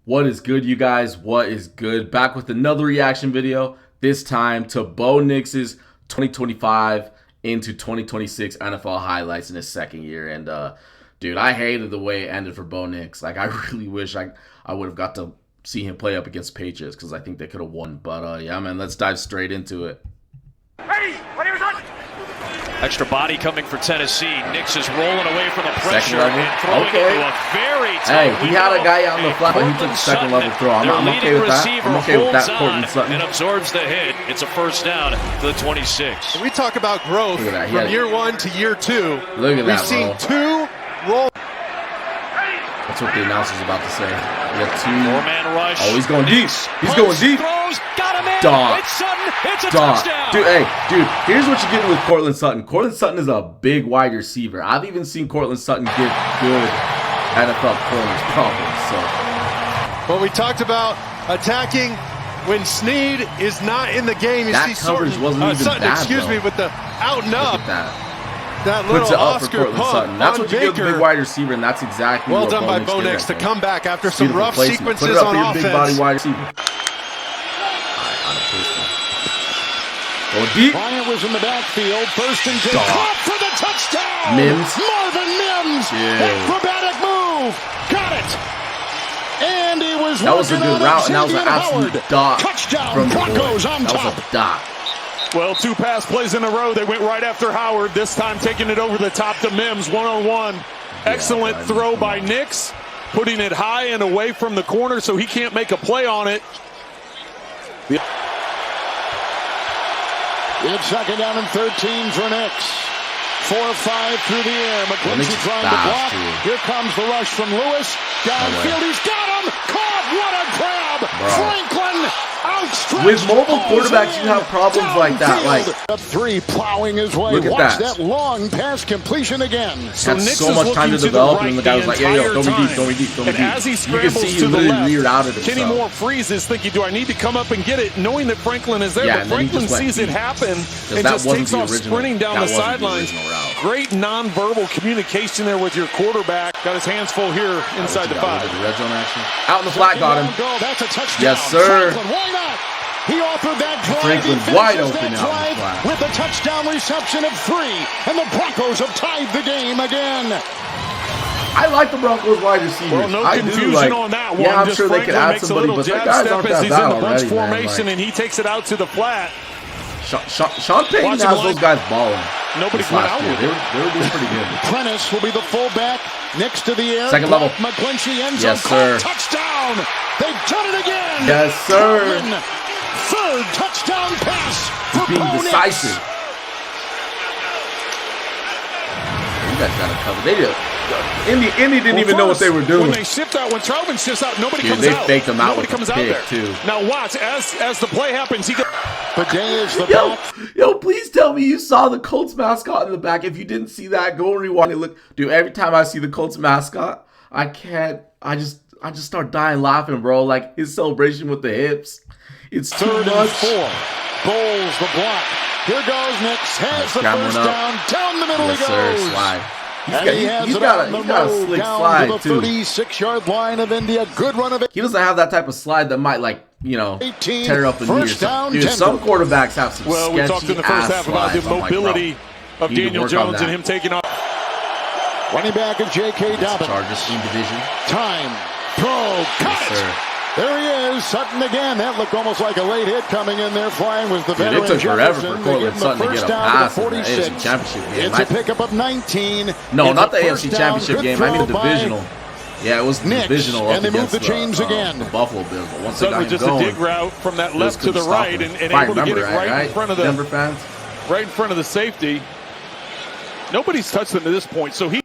What is good, you guys? What is good? Back with another reaction video, this time to Bo Nix's 2025 into 2026 NFL highlights in his second year. And, dude, I hated the way it ended for Bo Nix. Like, I really wish I would have got to see him play up against Patriots because I think they could have won. But, yeah, man, let's dive straight into it. Ready? Extra body coming for Tennessee. Nix is rolling away from the pressure and throwing okay. into a very Hey, tight he had a guy out in the window. flat, but he took the second level throw. I'm okay with that. I'm okay with that, Courtland Sutton. And absorbs the hit. It's a first down to the 26. We talk about growth from year one to year two. Look at that, We've seen two roll. That's what the announcer's about to say. We got two. Four-man rush. Oh, he's going deep. He's going deep. Throws, got him in. Dog. It's Sutton. It's a Dog. touchdown. Dude, here's what you're getting with Courtland Sutton. Courtland Sutton is a big wide receiver. I've even seen Courtland Sutton get good NFL corners problems. So, Well, we talked about attacking when Snead is not in the game. You that see coverage wasn't even Sutton, bad, excuse though. me, with the out and Look up. at that. That Puts little it up for Oscar Courtland pump Sutton. That's on what you get with a big Baker. wide receiver, and that's exactly Well what done by Nix Bo did Nix to right there. come back after some Beautiful rough placement. sequences Put it up on for your offense. big body wide receiver. On a pistol. Going deep. Bryant was in the backfield. First and 10. Dog. Caught for the touchdown. Mims. Marvin Mims. Yeah. Acrobatic move. Got it. And he was That was a working good on route, and that was an Xavier absolute Howard. dot Touchdown. from the Broncos boy. on That top. was a dot. Well, two pass plays in a row. They went right after Howard, this time taking it over the top to Mims, one-on-one. Excellent throw by Nix, putting it high and away from the corner so he can't make a play on it. It's second down and 13 for Nix. 4-5 through the air. McClinchy trying to block. Here comes the rush from Lewis. Downfield, he's got him. Caught. What a grab. Franklin outstretched. With mobile quarterbacks, you have problems like that. Like, up three, plowing his way. Look at Watch that. that long pass completion again. had Nix so is much time to looking to the develop, right and the guy was like, "Yeah, yo, the throw me deep, entire throw me deep, throw me And deep." as he You can scrambles see he to the literally left, reared out of Kenny himself. Moore freezes, thinking, do I need to come up and get it? Knowing that Franklin is there, Yeah, but and then he Franklin just went sees it deep. happen and that just wasn't takes the off original- sprinting down that the wasn't the sidelines. original route. Great nonverbal communication there with your quarterback. Got his hands full here inside the Got 5. the red zone action. Out in the flat, got him. Go. That's a touchdown. Yes, sir. Franklin, why not? He offered that drive. Franklin's He wide finishes open that out in the drive flat. with a touchdown reception of 3, and the Broncos have tied the game again. I like the Broncos wide receivers. Well, no I confusion do, like, on that one. yeah, I'm Just sure they could Franklin add makes a somebody, little but their jab guys step aren't as that he's bad in the bunch already, man. formation, Like, and he takes it out to the flat. Sean Payton Watch has him those guys balling. Nobody This went last out year. with They were doing pretty good. Prentice will be the fullback. Next to the air. Second level. McClinchy ends up Yes, sir. touchdown. They've done it again. Yes, sir. Coleman, third touchdown pass for Being Bo Nix. decisive. You guys got it covered. They did. Indy didn't even know what they were doing. When they shift out, when Troutman shifts out, nobody Dude, comes they out. faked him out Nobody with the comes out pick, there. too. Now watch, as the play happens, he gets... Bidet is the back. Yo, please tell me you saw the Colts mascot in the back. If you didn't see that, go and rewind it. Look, dude, every time I see the Colts mascot, I just start dying laughing, bro. Like his celebration with the hips. It's too Third and much. 4. Bowles the block. Here goes Nix. Has the Scrambling first up. down. Down the middle Yes, he sir. goes. Slide. He's got a slick down slide to the too. 36-yard line of India. Good run of it. He doesn't have that type of slide that might, like, you know, 18, tear up the knee or first something. down, Dude, Denver. some quarterbacks have some Well, we talked in the first half about the mobility of you need to Daniel work on Jones and that. him taking off. Running back is J.K. Dobbins. Chargers team division. Time. Throw. Got Yes, it. sir. There he is. Sutton again. That looked almost like a late hit coming in there. Flying was the Dude, veteran it took forever Jefferson. for They give Courtland him the Sutton to first get a down to pass the in the 46. AFC Championship game. It's a pickup of 19. No, It's not the a AFC first down. Championship Good game. I mean throw by divisional. Yeah, it was the Nix, divisional up and they moved against the chains again. the Buffalo Bills. But once they Sutton got with him just going, a dig route from that Bills left to the couldn't stop right him. and If I able to get it remember right in front of the Denver fans. right in front of the safety. Nobody's touched them to this point, so he.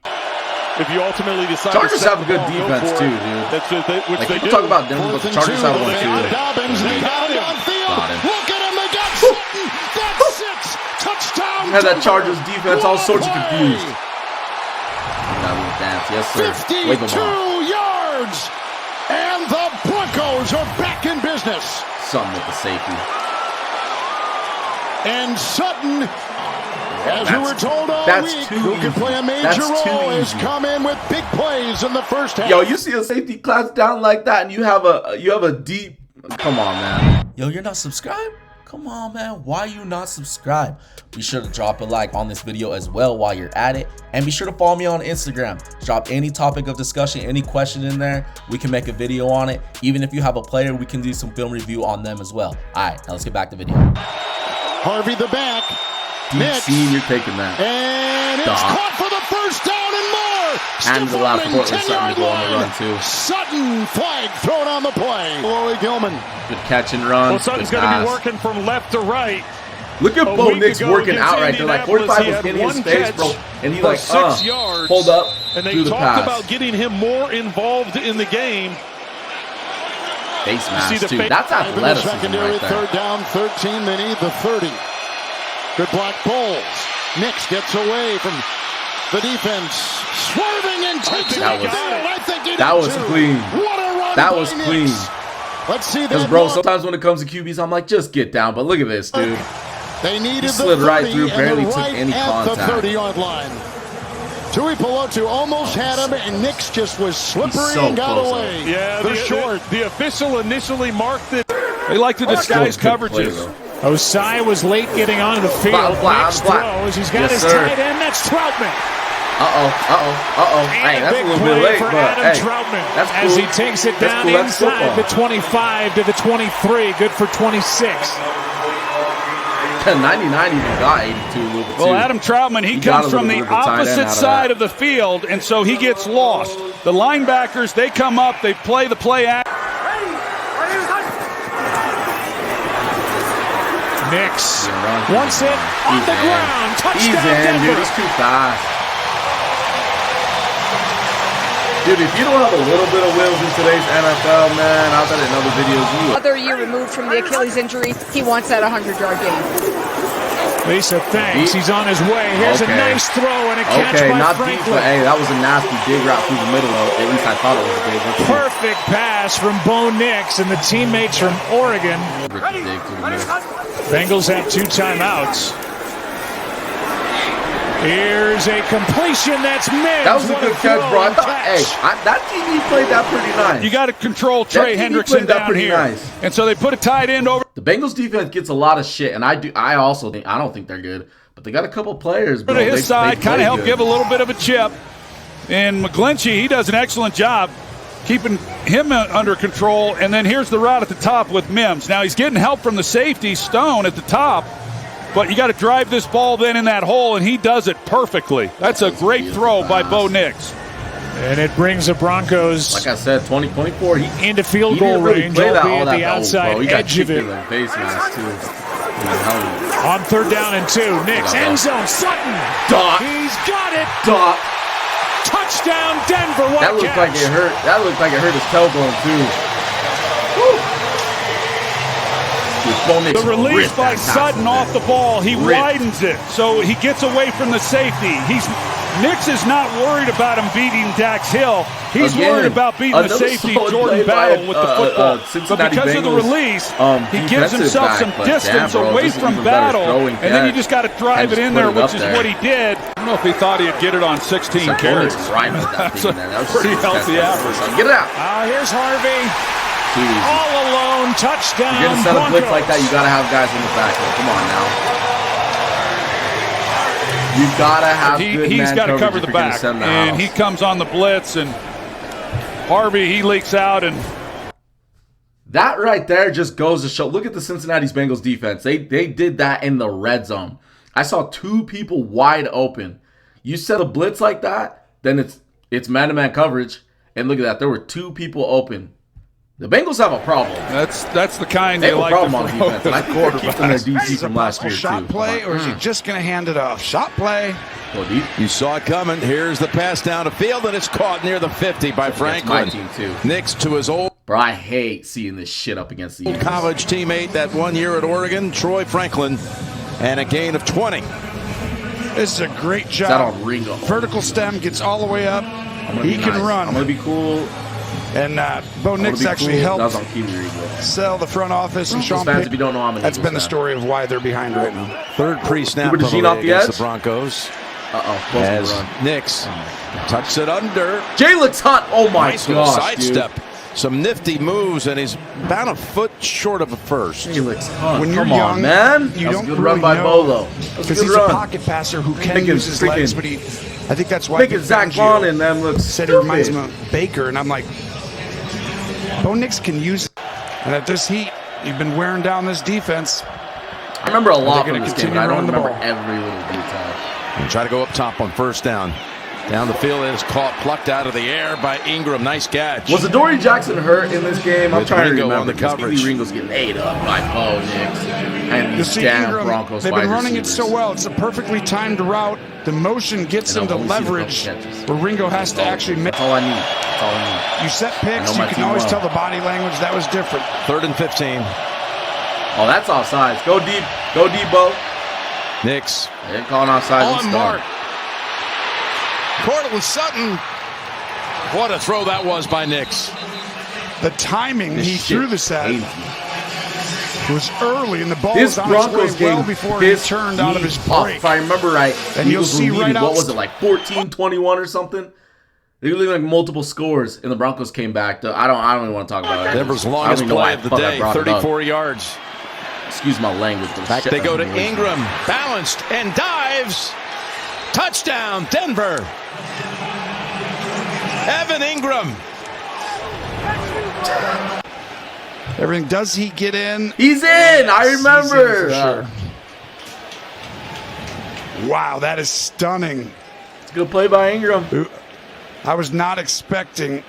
If you ultimately decide Chargers to set have a the good ball, go defense for too, it. dude. That's which Like they people do. talk about Denver, but the Chargers have one too. Dobbins, they got him downfield. Got him. Look at him, they got Sutton. That's 6. Touchdown. Had that Denver. Chargers defense all sorts of What a confused. play. That little dance, yes sir. Wave them 52 off. yards. And the Broncos are back in business. Something with the safety. And Sutton As we were told all week, who can play a major role has come in with big plays in the first half. Yo, you see a safety class down like that, and you have a deep. Come on, man. Yo, you're not subscribed? Come on, man. Why you not subscribed? Be sure to drop a like on this video as well while you're at it. And be sure to follow me on Instagram. Drop any topic of discussion, any question in there. We can make a video on it. Even if you have a player, we can do some film review on them as well. All right, now let's get back to the video. Harvey the back. Deep seam, you're taking that. And it's caught for the first down and more. And the last report was Sutton to go on the run, too. Sutton flag thrown on the play. Lloyd Gilman. Good catch and run. Well, Sutton's going to be working from left to right. Look at Bo Nix working out right there. Like 45 was in his face, bro. And he like, 6 yards. Hold up. And they talked about getting him more involved in the game. Face mask, too. That's athleticism right there. Third down, 13. They need the 30. Good block, Bowles. Nix gets away from the defense. Swerving and takes it down. That was clean. What a run. That was clean. Let's see that. Because, bro, sometimes when it comes to QBs, I'm like, just get down. But look at this, dude. They needed he slid the 30 right through, barely took right any contact. The 30-yard line. Tui Pelotu almost had him, and Nix just was slippery and got away. Yeah, they're short. The official initially marked it. They like to disguise coverages. Osai was late getting onto the field. Nix throws. He's got his tight end. That's Troutman. Hey, that's a little bit late, for but Adam Troutman that's cool. as he takes it down inside the 25 to the 23. Good for 26. 99 even got 82 a little bit too. Well, Adam Troutman, he comes from the opposite side of the field, and so he gets lost. The linebackers, they come up, they play the play act. Nix wants it on the ground. Touchdown, Denver. Dude, he's too fast. Dude, if you don't have a little bit of wheels in today's NFL, man, I bet in other videos you would. Another year removed from the Achilles injury, he wants that 100-yard game. Lisa, thanks. He's on his way. Here's a nice throw and a catch by not Franklin. Deep, but hey, that was a nasty dig right through the middle of it. At least I thought it was a dig. Perfect pass from Bo Nix and the teammates from Oregon. Bengals have 2 timeouts. Here's a completion that's missed. That was a good catch, bro. That TV played that pretty nice. You got to control Trey Hendrickson down here. Nice. And so they put a tight end over. The Bengals defense gets a lot of shit, and I also think, I don't think they're good, but they got a couple players, bro. To his side, kind of help give a little bit of a chip. And McGlinchey, he does an excellent job keeping him under control. And then here's the route at the top with Mims. Now he's getting help from the safety, Stone, at the top. But you got to drive this ball then in that hole, and he does it perfectly. That's a great throw by Bo Nix. And it brings the Broncos, like I said, 2024 into field goal range, albeit the outside edge of it. Face mask too. On 3rd down and 2, Nix, end zone, Sutton. Dot. He's got it. Dot. Touchdown, Denver. What that looked like it hurt. That looked like it hurt his tailbone too. Woo. The release by Sutton off the ball, he widens it, so he gets away from the safety. Nix is not worried about him beating Dax Hill. He's worried about beating the safety Jordan Battle with the football. But because of the release, he gives himself some distance away from Battle, and then you just got to drive it in there, which is what he did. I don't know if he thought he'd get it on 16 carries. That's a pretty healthy average. Get it out. Here's Harvey. All alone, touchdown. You're gonna set a blitz like that, you gotta have guys in the back. Come on now. You gotta have good He's got to cover the back, and he comes on the blitz, and Harvey, he leaks out, and that right there just goes to show. Look at the Cincinnati Bengals defense. They did that in the red zone. I saw 2 people wide open. You set a blitz like that, then it's man-to-man coverage, and look at that. There were 2 people open. The Bengals have a problem. That's the kind they they like problem to on defense. And I think they're keeping their DC from last year shot too. Play, or is he just going to hand it off? Shot play. You saw it coming. Here's the pass down the field, and it's caught near the 50 by Franklin. My team too. Next to his old. Bro, I hate seeing this shit up against the college teammate that 1 year at Oregon, Troy Franklin, and a gain of 20. This is a great job. Is that on Ringo? Vertical stem gets all the way up. He can run. I'm gonna be cool. And Bo Nix actually helped sell the front office. And Sean fans, if you don't know, I'm an that's Eagles been the fan. story of why they're behind right now. Third pre-snap Cooper DeJean off the against edge. the Broncos. As Nix tucks it under. Jay looks hot. Oh my Nice little gosh, sidestep. Some nifty moves, and he's about a foot short of a first. Jay looks hot. When you're Come on, young, man. you That's don't a good really run by know, Bolo. because he's a pocket passer who can use his legs, but I think that's why Making Zach Vaughn and them look said he reminds him of Baker, and I'm like, Bo Nix can use it. And at this heat, you've been wearing down this defense. I remember a lot from gonna this game, continue but I don't running the remember ball. every little detail. And try to go up top on first down. Down the field, it is caught, plucked out of the air by Ingram. Nice catch. Was Adoree Jackson hurt in this game? I'm With trying to Ringo remember. on the coverage. Stevie Ringo's getting ate up by Bo Nix and You these see damn Ingram, Broncos they've wide been running it receivers. so well. It's a perfectly timed route. The motion gets And him to I've only seen a couple leverage catches. where Ringo has to actually make. That's all I need. That's all I need. You set I picks, know you my can team always well. tell the body language. That was different. 3rd and 15. Oh, that's offsides. Go deep. Go deep, Bo. Nix. They didn't call an offside. On mark. Cortland Sutton. What a throw that was by Nix. The timing This he shit threw this at pains me. was early, and the ball This was on Broncos its way well game before he pissed turned out of me his off. break. If I remember right, And you'll Eagles see were right leading, out. what was it, like 14-21 or something? They were leading like multiple scores, and the Broncos came back. I don't even want to talk about it. Denver's I don't longest even know why play of the fuck I day, brought it up. 34 yards. Excuse my language. But Back shit, they go to that's amazing. Ingram. Balanced and dives. Touchdown, Denver. Evan Ingram. Everything. Does he get in? He's in. I remember. He's in for sure. Wow, that is stunning. It's a good play by Ingram. I was not expecting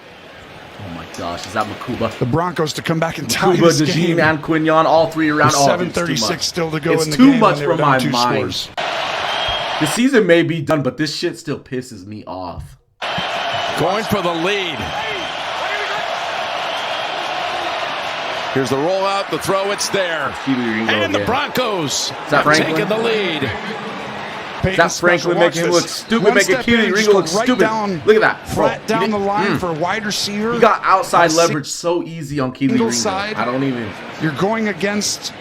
Oh my gosh, is that Makuba? the Broncos to come back and tie Makuba, this game. DeJean, and Quignon, all three around. With Oh, 7:36 still to go It's in the too game. much and they were for my down 2 mind. scores. The season may be done, but this shit still pisses me off. Going for the lead. Here's the rollout, the throw, it's there. And the Broncos have taken the lead. Is that Franklin making him look stupid, making Keely Ringo look stupid? Look at that. Flat down the line for a wide receiver. He got outside leverage so easy on Keely Ringo. Side. I don't even. You're going against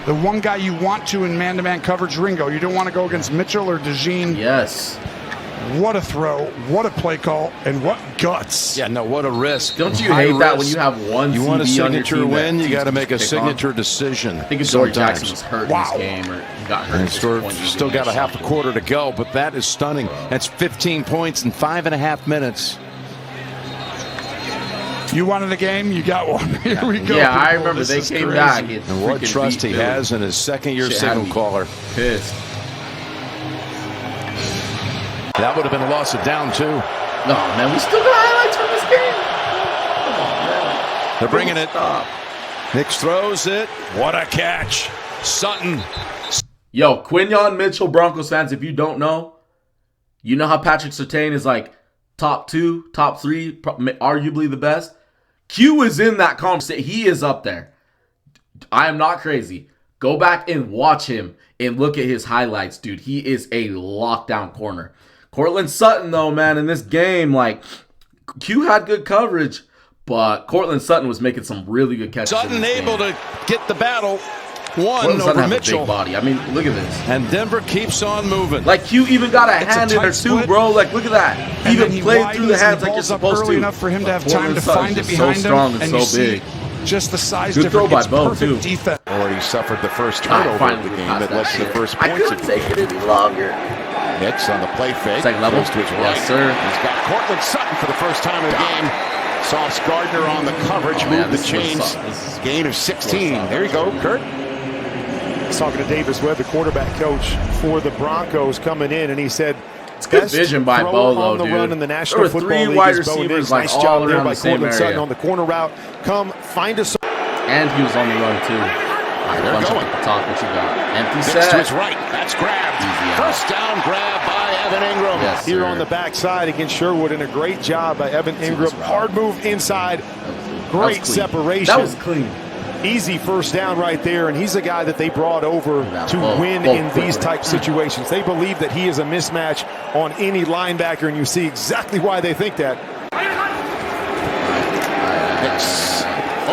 the one guy you want to in man-to-man coverage, Ringo. You don't want to go against Mitchell or DeJean. Yes. What a throw, what a play call, and what guts. Yeah, no, what a risk. Don't you hate that when you have one You want a CB on your signature team win, that you got to teams make a pick signature on? decision. I think Adoree Jackson was hurt in this game, or he got hurt. And at this point. still got a half a quarter to go, but that is stunning. That's 15 points in 5.5 minutes. You wanted the game, you got one. Here we go. Yeah, I people. remember This they is came crazy. back. And what trust he has in his second-year signal caller. Pissed. That would have been a loss of down, too. No, man, we still got highlights from this game. Come on, man. They're bringing it. Stop. Nix throws it. What a catch. Sutton. Yo, Quignon Mitchell, Broncos fans, if you don't know, you know how Patrick Surtain is like top 2, top 3, arguably the best? Q is in that conversation. He is up there. I am not crazy. Go back and watch him and look at his highlights, dude. He is a lockdown corner. Cortland Sutton, though, man, in this game, like, Q had good coverage, but Cortland Sutton was making some really good catches. Sutton able to get the battle. One Cortland Sutton over has Mitchell. a big body. I mean, look at this. And Denver keeps on moving. Like, Q even got a It's a hand in tight there, too, split. bro. Like, look at that. And Even then he played through the widens hands and like you're balls up supposed early to. enough for him to have Cortland time to Sutton's find it just behind so strong him. and you so see big. just the size Good throw difference. by Bo, Perfect too. defense. Already suffered the first I turnover finally of the game passed that led to the shit. first I points. couldn't take it any longer. Nix on the play fake. It's like level. Goes to his right. Yes, sir. He's got Cortland Sutton for the first time in the game. Sauce Gardner on the coverage. Oh, man, moved the this is chains. what's up. This is Gain of 16. There you go, Kurt. Talking to Davis Webb, the quarterback coach for the Broncos, coming in, and he said, It's good vision by Bolo, on the dude. run in the National There were Football 3 League wide is Bo receivers Nix. like Nice all job there around by the same Cortland Sutton area. on the corner route. Come find us. And he was on the run, too. All right, They're bunch going. up at the top. What you got? Empty Nix set. to his right. That's grabbed. Easy out. First down grab by Evan Ingram. Yes, Here sir. on the backside against Sherwood, and a great job by Evan Ingram. route. Hard move inside. That was Great clean. separation. That was clean. Easy first down right there, and he's a guy that they brought over to win in these type situations. They believe that he is a mismatch on any linebacker, and you see exactly why they think that.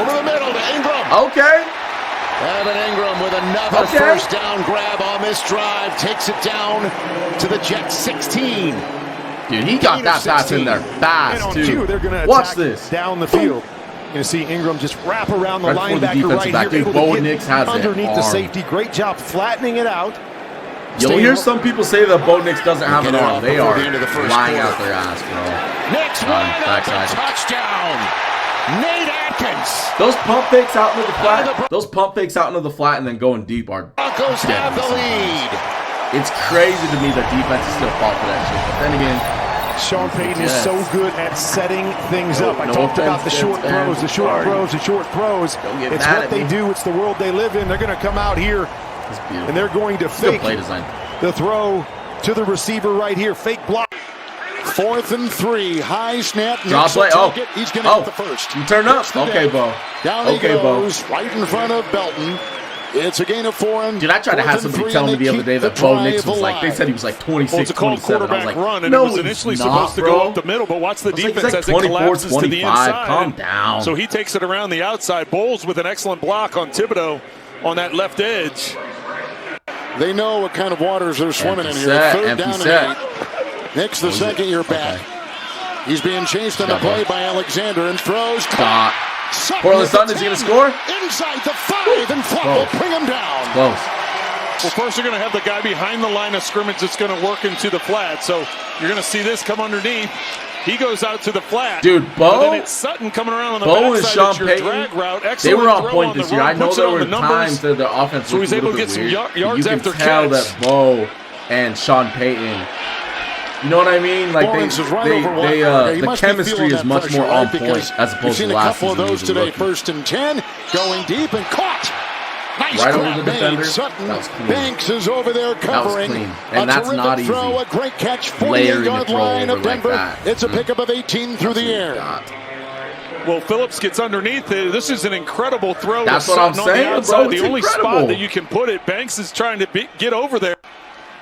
over the middle to Ingram. Okay. Evan Ingram with another first down grab on this drive. Takes it down to the Jets 16. Dude, he got that pass in there fast, too. Watch this. Down the field. You're going to see Ingram just wrap around the linebacker right here. Dude, Bo Nix has it underneath the safety. Great job flattening it out. You'll hear some people say that Bo Nix doesn't have an arm. They are lying out their ass, bro. Nix backside. Touchdown. Nate Atkins. Those pump fakes out into the flat. Those pump fakes out into the flat and then going deep are Broncos have the lead. It's crazy to me that defenses still fall for that shit. But then again, Sean Payton is so good at setting things up. I talked about the short throws, the short throws, the short throws. It's what they do. It's the world they live in. They're going to come out here and they're going to fake the throw to the receiver right here. Fake block. 4th and 3. High snap. Drop play. He's going to get the first. You turn up. Okay, Bo. Down he goes, right in front of Belton. It's a gain of 4. Dude, I tried to have somebody tell me the other day that Bo Nix was like, they said he was like 26, 27. I was like, run, and no, it was initially supposed to go up the middle, but watch the defense as it collapses to the inside. Calm down. So he takes it around the outside. Bowles with an excellent block on Thibodeau on that left edge. They know what kind of waters they're swimming in here. 3rd down and 8. Nix, the second-year back. He's being chased on the play by Alexander and throws. Sutton, is he going to score? Inside the 5, and Flock will bring him down. Close. Well, first you're going to have the guy behind the line of scrimmage that's going to work into the flat. So you're going to see this come underneath. He goes out to the flat. Dude, Bo. And then it's Sutton coming around on the Bo and backside. Sean Payton, they were on point this year. I know there were times that the offense so he's able to get some yards after catch. You can tell that Bo and Sean Payton, you know what I mean? Like the chemistry is much more on point as opposed to last season. We've seen a couple of those today. 1st and 10, going deep and caught. Nice right over the defender. Sutton. That was clean. Banks is over there covering. That was clean. And that's not easy. Throw, a great catch, 48-yard line of Denver. Like it's a pickup of 18 through the air. Well, Phillips gets underneath it. This is an incredible throw. That's what I'm saying, bro. The only spot that you can put it, Banks is trying to get over there.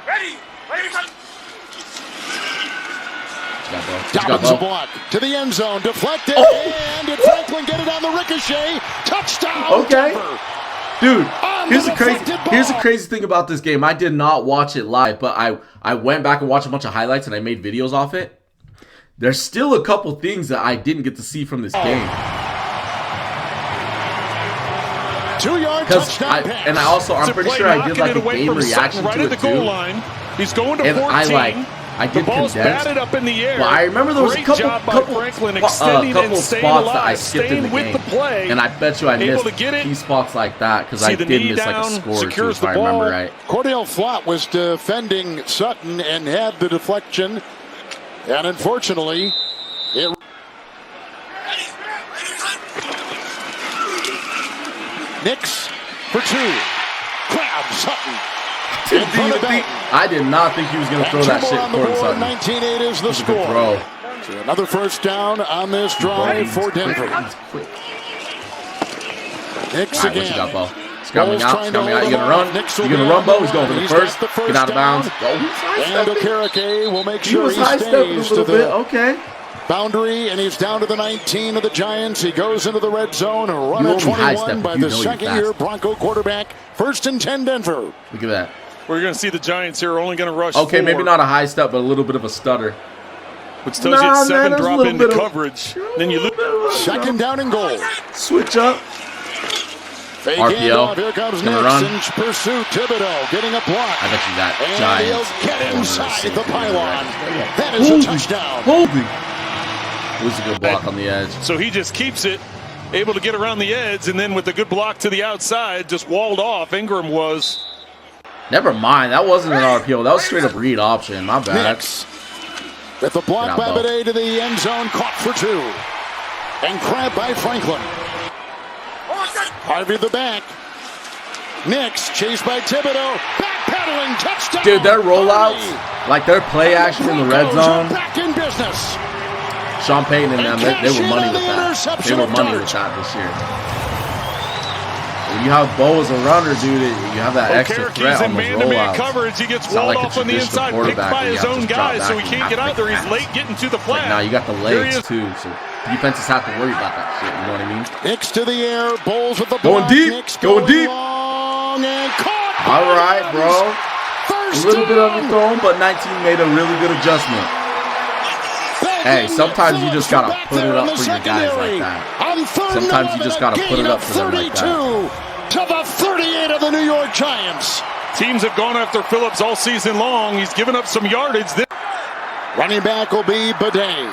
Ready, Dobbins a block to the end zone, deflected, and did Franklin get it on the ricochet? Touchdown! Okay, Denver. dude. Here's the crazy thing about this game. I did not watch it live, but I went back and watched a bunch of highlights and I made videos off it. There's still a couple things that I didn't get to see from this game. 2-yard touchdown pass. And I'm pretty sure I did like a game reaction right to at the it goal too. line. He's going to 14. I did the ball's condense. batted up in the air. Well, I remember there was a couple spots that I skipped in the game, and I bet you I missed key spots like that because I did miss like a score or two, if I remember right. Cordell Flott was defending Sutton and had the deflection, and unfortunately, it. Nix for 2. Grab Sutton. I did not think he was going to throw that shit for Sutton. 19-8 is the score. Throw. So another first down on this drive for Denver. Nix again. Scrambling out. You going to run? You going to run, Bo? He's going for the first. Get out of bounds. And Okereke will make sure he stays to the boundary, and he's down to the 19 of the Giants. He goes into the red zone, a run at 21 by the second-year Bronco quarterback. 1st and 10, Denver. Look at that. We're going to see the Giants here are only going to rush Okay, 4. maybe not a high step, but a little bit of a stutter. Which tells you it's 7 drop into coverage. Then you look. 2nd down and goal. Switch up. Fake RPO. Here comes Nix in pursuit. Thibodeau getting a block. I bet you that and Giants. He'll get inside the pylon. That is a touchdown. It was a good block on the edge. So he just keeps it, able to get around the edge, and then with the good block to the outside, just walled off. Ingram was. Never mind. That wasn't an RPO. That was straight up read option. My bad. Nix with the block by Babbitt to the end zone, caught for 2. And grabbed by Franklin. Harvey the back. Nix chased by Thibodeau. Backpedaling, touchdown. Dude, their rollouts, like their play action in the red zone. Back in business. Sean Payton and them, they were money with that. They were money with that this year. When you have Bo as a runner, dude, you have that extra threat on those rollouts. Coverage. He gets walled off on the inside, picked by his own guys, so he can't get out there. He's late getting to the flat. Now you got the legs too, so defenses have to worry about that shit. You know what I mean? Knicks to the air. Bulls with the going block. deep. Knicks going deep. Long and caught. All right, bro. A little bit underthrown, but 19 made a really good adjustment. Hey, sometimes you just gotta put it up for your guys like that. Sometimes you just gotta put it up for them like that. To the 38 of the New York Giants. Teams have gone after Phillips all season long. He's given up some yardage. Running back will be Bidet.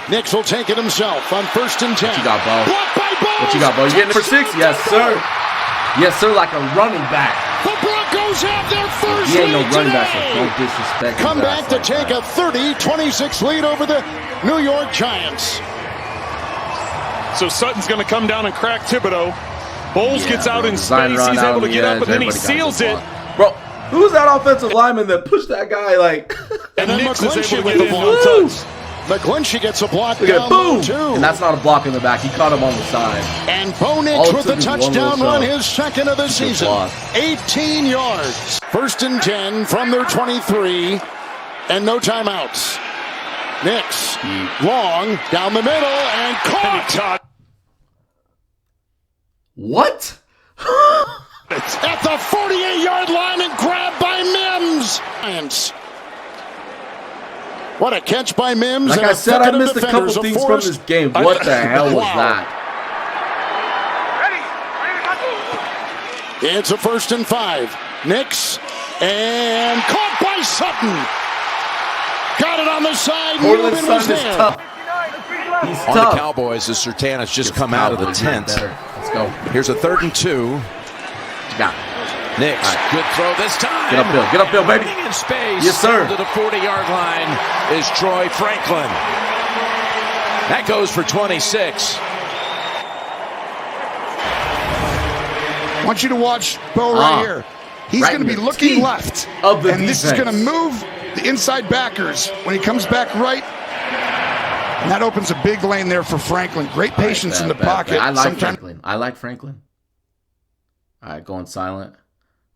Knicks will take it himself on 1st and 10. What you got, Bo? What you got, Bo? You getting it for 6? Yes, sir. Yes, sir, like a running back. The Broncos have their first he ain't no lead running today. back, so don't disrespect him. Come back to take a 30-26 lead over the New York Giants. So Sutton's going to come down and crack Thibodeau. Bowles gets out in space. He's able to get up, and then he seals it. Bro, who's that offensive lineman that pushed that guy like? And then Knicks is able to McGlinchey get in. McGlinchey gets a block Look at down boom, too. and that's not a block in the back. He caught him on the side. And Bo Nix with the touchdown run, his second of the season. 18 yards. 1st and 10 from their 23, and no timeouts. Nix long down the middle and caught. What? At the 48-yard line and grabbed by Mims. What a catch by Mims. Like I said, I missed a couple things from this game. What the hell was that? It's a 1st and 5. Nix and caught by Sutton. Got it on the side. Portland Sutton is tough. He's on tough. The Cowboys as Sertana's just come out of the tent. Let's go. Here's a 3rd and 2. You got it. Nix, right. Good throw this time. Get upfield, baby. In space. Yes, sir. To the 40-yard line is Troy Franklin. That goes for 26. I want you to watch Bo right here. He's right going to be looking left. Of the and defense. This is going to move the inside backers when he comes back right. And that opens a big lane there for Franklin. Great patience in the pocket. I like Franklin. I like Franklin. All right, going silent.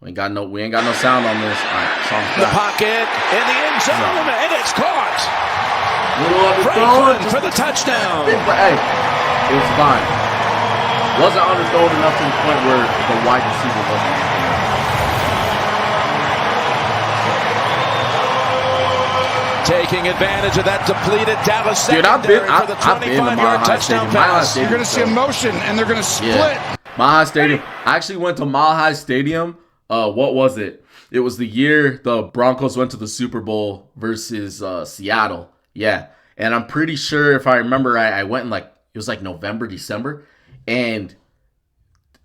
We ain't got no sound on this. All right, song's the pocket in the end zone, and it's caught. Franklin for the touchdown. Hey, it was fine. Wasn't underthrown enough to the point where the wide receiver wasn't. Taking advantage of that depleted Dallas secondary. Dude, I've been to yard touchdown pass. You're going to see a motion, and they're going to split. Yeah. Mile High Stadium. I actually went to Mile High Stadium. What was it? It was the year the Broncos went to the Super Bowl versus Seattle. Yeah. And I'm pretty sure, if I remember right, I went in it was like November, December. And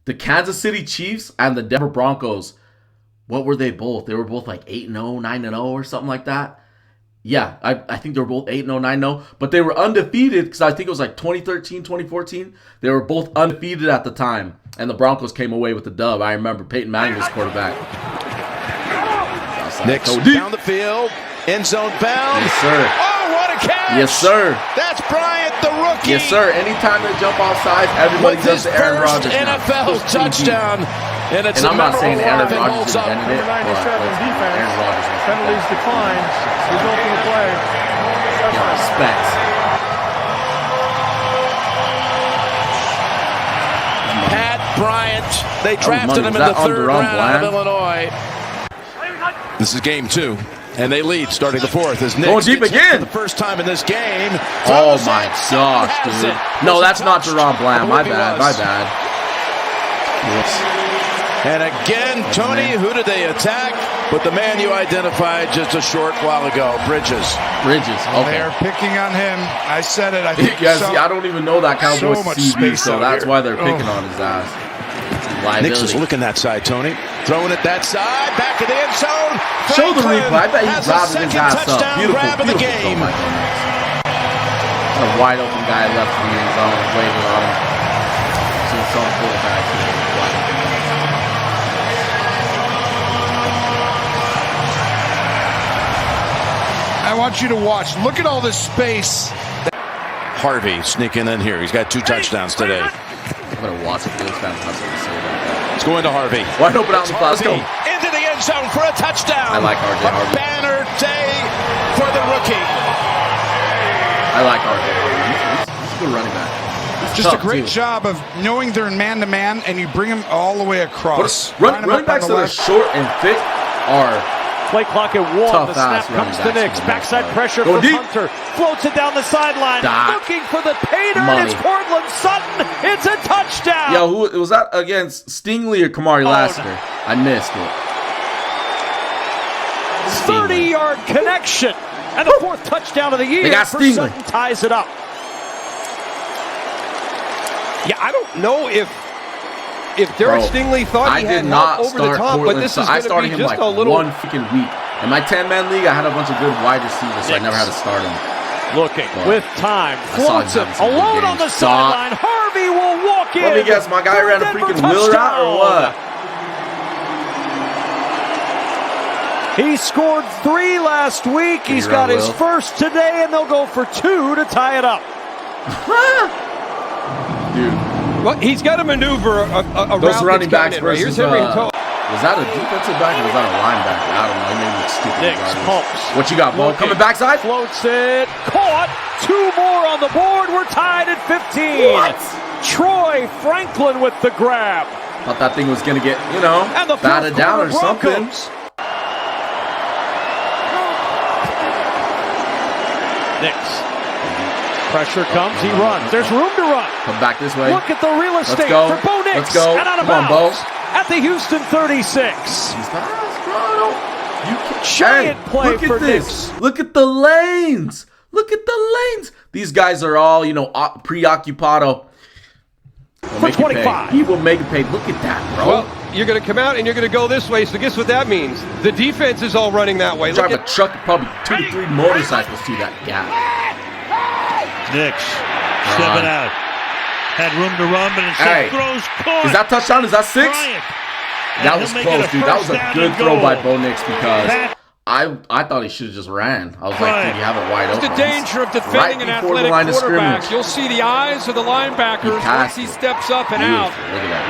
the Kansas City Chiefs and the Denver Broncos, what were they both? They were both like 8-0, 9-0 or something like that. Yeah, I think they were both 8-0, 9-0. But they were undefeated because I think it was like 2013, 2014. They were both undefeated at the time. And the Broncos came away with the dub. I remember Peyton Manning was quarterback. Nix down the field. End zone bound. Yes, sir. Oh, what a catch. Yes, sir. That's Bryant, the rookie. Yes, sir. Anytime they jump off sides, everybody does the Aaron Rodgers NFL touchdown. And I'm not saying Aaron Rodgers invented it, but defense. Aaron Rodgers was Penalties decline. Result of the play. Respect. Pat Bryant. They drafted him in the 3rd round of Illinois. This is game 2. And they lead starting the 4th as Nix going deep again. For the first time in this game. Oh my gosh, dude. No, that's not Jerron Bland. My bad. And again, Tony, who did they attack? But the man you identified just a short while ago, Bridges. Okay. They are picking on him. I said it. I think yeah, see, I don't even know that Cowboys CV, so that's why they're picking on his ass. Nix is looking that side, Tony. Throwing it that side, back of the end zone. Show the replay. I bet he rounded his ass up. Beautiful the game. Oh my goodness. A wide open guy left in the end zone, waiting on him. See some quarterbacks. I want you to watch. Look at all this space. Harvey sneaking in here. He's got 2 touchdowns today. I'm going to watch it. It's fantastic to say about that. It's going to Harvey. Wide open out in the class. Go. Into the end zone for a touchdown. I like RJ Harvey. Banner day for the rookie. I like our he's a good running back. Just a great job of knowing they're in man-to-man, and you bring them all the way across. Running backs that are short and thick are play clock at 1. The snap comes to Nix. Backside pressure from Hunter. Floats it down the sideline. Looking for the paydirt. It's Cortland Sutton. It's a touchdown. Yo, who was that against? Stingley or Kamari Lassiter? I missed it. 30-yard connection. And the 4th touchdown of the year. They got for Stingley. Sutton ties it up. Yeah, I don't know if Derek Stingley thought he had help over the top, but this is going to be just a little... one freaking week. In my 10-man league, I had a bunch of good wide receivers, so I never had to start him. Looking with time, floats it alone on the sideline. Harvey will walk in. Let me guess, my guy ran a freaking wheel route or what? He scored 3 last week. He's got his first today, and they'll go for 2 to tie it up. Dude. Well, he's got to maneuver a those route running backs right. versus, Here's Henry and Toe. Was that a defensive back or was that a linebacker? I don't know. He made me look stupid. Nix pumps. What you got, Bo? Coming backside? Floats it. Caught. 2 more on the board. We're tied at 15. What? Troy Franklin with the grab. Thought that thing was going to get, batted down or something. Nix. Pressure comes, he runs. There's room to run. Come back this way. Look at the real estate for Bo Nix. Let's go. And out of bounds. Come on, Bo. At the Houston 36. Giant play for Nix. Look at the lanes. Look at the lanes. These guys are all, preoccupado. For 25. He will make it pay. Look at that, bro. Well, you're going to come out and you're going to go this way, so guess what that means? The defense is all running that way. Drive a truck, probably 2 to 3 motorcycles through that gap. Nix stepping out. Had room to run, but instead throws caught. Is that touchdown? Is that 6? That was close, dude. That was a good throw by Bo Nix because I thought he should have just ran. I was like, did you have it wide open? That's the danger of defending an athletic quarterback. You'll see the eyes of the linebackers once he steps up and out.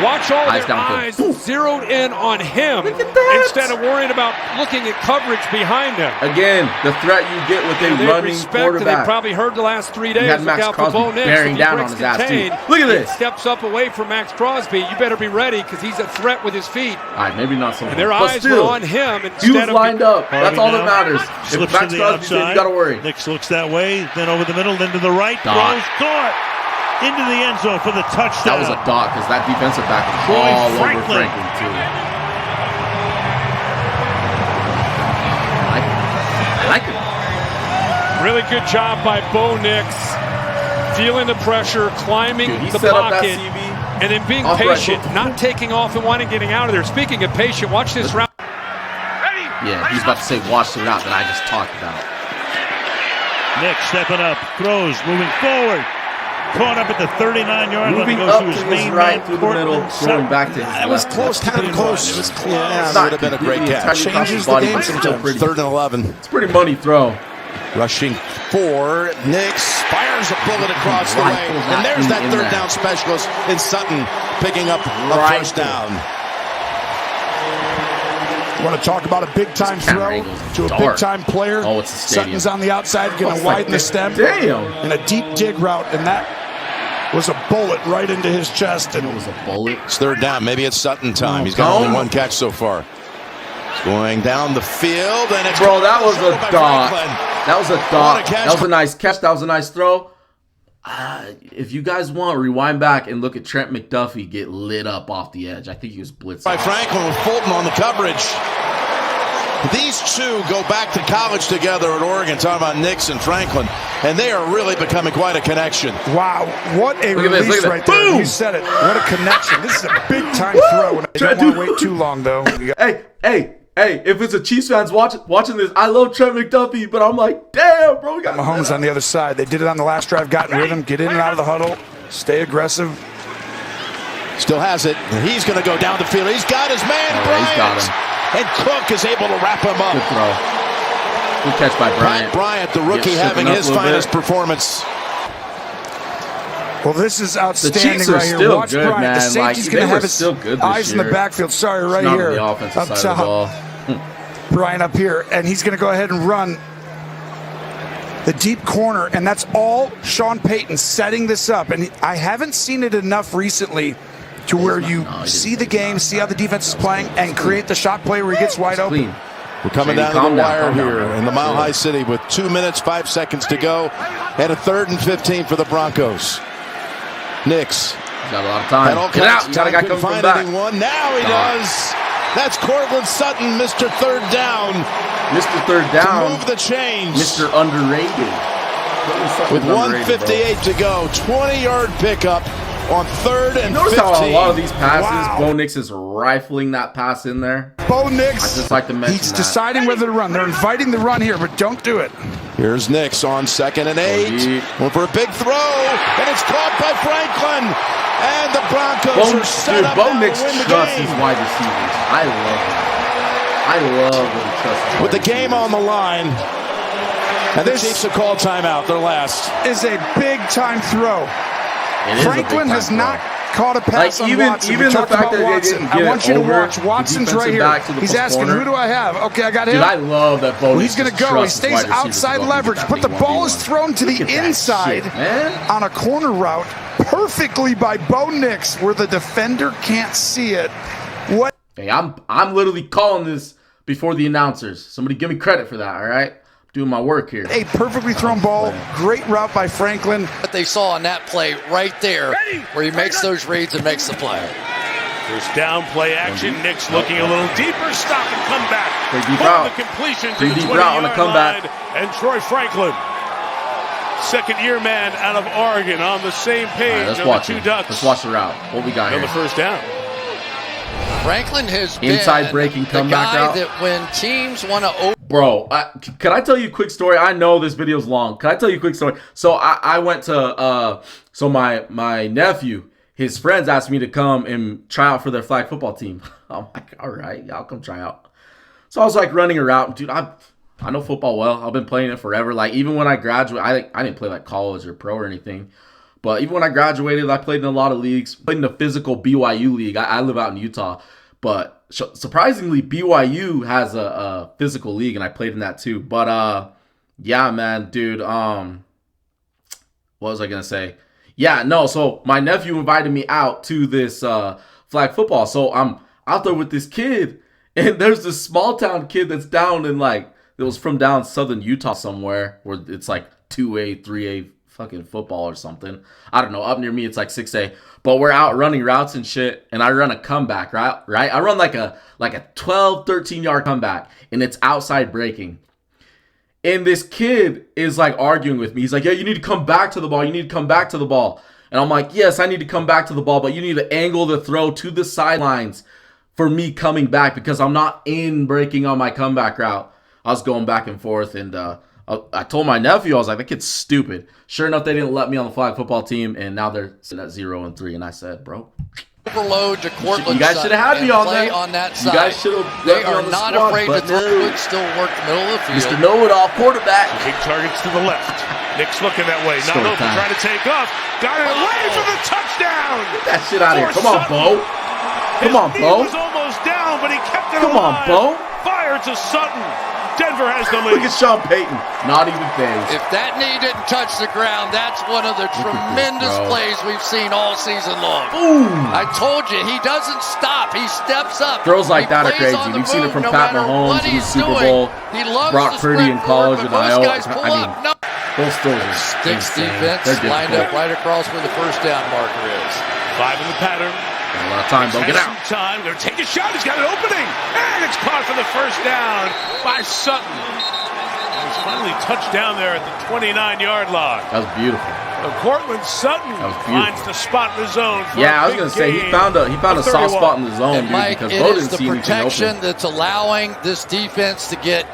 Watch all their eyes zeroed in on him instead of worrying about looking at coverage behind him. Again, the threat you get with a running quarterback. They probably heard the last 3 days. You had Max Crosby bearing down on his ass, too. Look at this. Steps up away from Max Crosby. You better be ready because he's a threat with his feet. All right, maybe not so much. And their eyes were on him instead of lined up. That's all that matters. Slips if Max to the Crosby's in, you gotta worry. Nix looks that way, then over the middle, then to the right. Throws, caught into the end zone for the touchdown. That was a dot because that defensive back was all over Franklin too. I like it. Really good job by Bo Nix, feeling the pressure, climbing the pocket, and then being patient, not taking off and wanting getting out of there. Speaking of patient, watch this route. Yeah, he's about to say watch the route that I just talked about. Nix stepping up, throws, moving forward. Caught up at the 39-yard line. Moving up to his right through the middle, going back to his left. That was close, kind of close. It was close. That would have been a great catch. Changes the game sometimes. 3rd and 11. It's a pretty money throw. Rushing 4, Nix fires a bullet across the way. And there's that 3rd down specialist in Sutton picking up a first down. Want to talk about a big-time throw to a big-time player? Oh, it's a stadium. Sutton's on the outside, going to widen the stem. In a deep dig route, and that was a bullet right into his chest. And it was a bullet. It's 3rd down. Maybe it's Sutton time. He's got only 1 catch so far. He's going down the field, and it's that was a dot. That was a dot. That was a nice catch. That was a nice throw. If you guys want, rewind back and look at Trent McDuffie get lit up off the edge. I think he was blitzed. By Franklin with Fulton on the coverage. These two go back to college together at Oregon, talking about Nix and Franklin, and they are really becoming quite a connection. Wow, what a release right there. Boom! You said it. What a connection. This is a big-time throw, and I don't want to wait too long, though. Hey, if it's a Chiefs fans watching this, I love Trent McDuffie, but I'm like, damn, bro. We got Mahomes on the other side. They did it on the last drive, got in rhythm, get in and out of the huddle, stay aggressive. Still has it. He's going to go down the field. He's got his man, Bryant. He's got him. And Cook is able to wrap him up. Good throw. Good catch by Bryant. Bryant, the rookie, having his finest performance. Well, this is outstanding. The Chiefs are right here. still Watch good, Bryant. man. The safety's going to have his eyes in the backfield. Sorry, right here. The offensive up side top. of the ball. Bryant up here, and he's going to go ahead and run. the deep corner, and that's all Sean Payton setting this up. And I haven't seen it enough recently to where you see the game, see how the defense is playing, and create the shot play where he gets wide open. We're coming down to the wire here in the Mile High City with 2 minutes, 5 seconds to go, and a 3rd and 15 for the Broncos. Nix. Got a lot of time. Get out. Couldn't find anyone. Now he does. That's Cortland Sutton, Mr. Third Down. Mr. Third Down. To move the chains. Mr. Underrated. With 1:58 to go, 20-yard pickup on 3rd and 15. Notice how a lot of these passes, Bo Nix is rifling that pass in there. Bo Nix, I just like to mention he's deciding whether to run. They're inviting the run here, but don't do it. Here's Nix on 2nd and 8. Going for a big throw, and it's caught by Franklin. And the Broncos are set up Bo now Nix to win the trusts game. his wide receivers. I love that. I love when he trusts his With the game on the line. And the Chiefs have called timeout, their last. Is a big-time throw. Franklin has not caught a pass on Watson. Even the fact that they didn't get I want you to watch. over Watson's right here. He's asking, who do I have? Okay, I got him. Dude, I love that Bo Nix. He's going to go. He stays outside leverage, but the ball is thrown to the inside on a corner route perfectly by Bo Nix where the defender can't see it. What? Hey, I'm literally calling this before the announcers. Somebody give me credit for that, all right? Doing my work here. A perfectly thrown ball. Great route by Franklin. What they saw on that play right there where he makes those reads and makes the play. First down, play action. Nix looking a little deeper. Stop and come back. Pretty deep route. The completion to Pretty the deep route on the 20-yard comeback. line. And Troy Franklin, second-year man out of Oregon, on the same page. Let's of watch the two it. Ducks. Let's watch the route. What we got on here? the first down. Franklin has inside been breaking comeback the guy route. that when teams want to Bro, can I tell you a quick story? I know this video's long. Can I tell you a quick story? So I went to so my nephew, his friends asked me to come and try out for their flag football team. I'm like, all right, y'all come try out. So I was like running a route. Dude, I know football well. I've been playing it forever. Like even when I graduated, I didn't play like college or pro or anything. But even when I graduated, I played in a lot of leagues. Played in the physical BYU league. I live out in Utah. But surprisingly, BYU has a physical league, and I played in that too. But yeah, man, dude. What was I gonna say? Yeah, no. So my nephew invited me out to this flag football. So I'm out there with this kid, and there's this small town kid that's down in it was from down southern Utah somewhere, where it's like 2A, 3A fucking football or something. I don't know. Up near me, it's like 6A. But we're out running routes and shit, and I run a comeback, right? I run like a 12, 13-yard comeback, and it's outside breaking. And this kid is like arguing with me. He's like, yeah, you need to come back to the ball. You need to come back to the ball. And I'm like, yes, I need to come back to the ball, but you need to angle the throw to the sidelines for me coming back because I'm not in breaking on my comeback route. I was going back and forth, and I told my nephew, I was like, that kid's stupid. Sure enough, they didn't let me on the flag football team, and now they're sitting at 0-3. And I said, bro, overload to Cortland. You guys should have had me on that. On that side. You guys should have. They are not afraid to throw it. Still work the middle of the field. Mr. Know-it-all quarterback. Big targets to the left. Nick's looking that way. Not open. Trying to take off. Got it away for the touchdown. Get that shit out of here. Come on, Bo. Come on, Bo. He was almost down, but he kept it alive. Come on, Bo. Fire to Sutton. Denver has the lead. Look at Sean Payton. Not even phased. If that knee didn't touch the ground, that's one of the tremendous plays we've seen all season long. Boom. I told you, he doesn't stop. He steps up. Throws like that are crazy. We've seen it from Pat Mahomes in the Super Bowl. Brock Purdy in college with Iowa. Those throws are Sticks defense lined up right across where the first down marker is. 5 in the pattern. Got a lot of time, Bo. Get out. Time. They're taking a shot. He's got an opening. And it's caught for the first down by Sutton. He's finally touched down there at the 29-yard line. That was beautiful. Cortland Sutton finds the spot in the zone. Yeah, I was going to say, he found a soft spot in the zone, and Mike, because Bo didn't see anything open. It is the protection that's allowing this defense to get...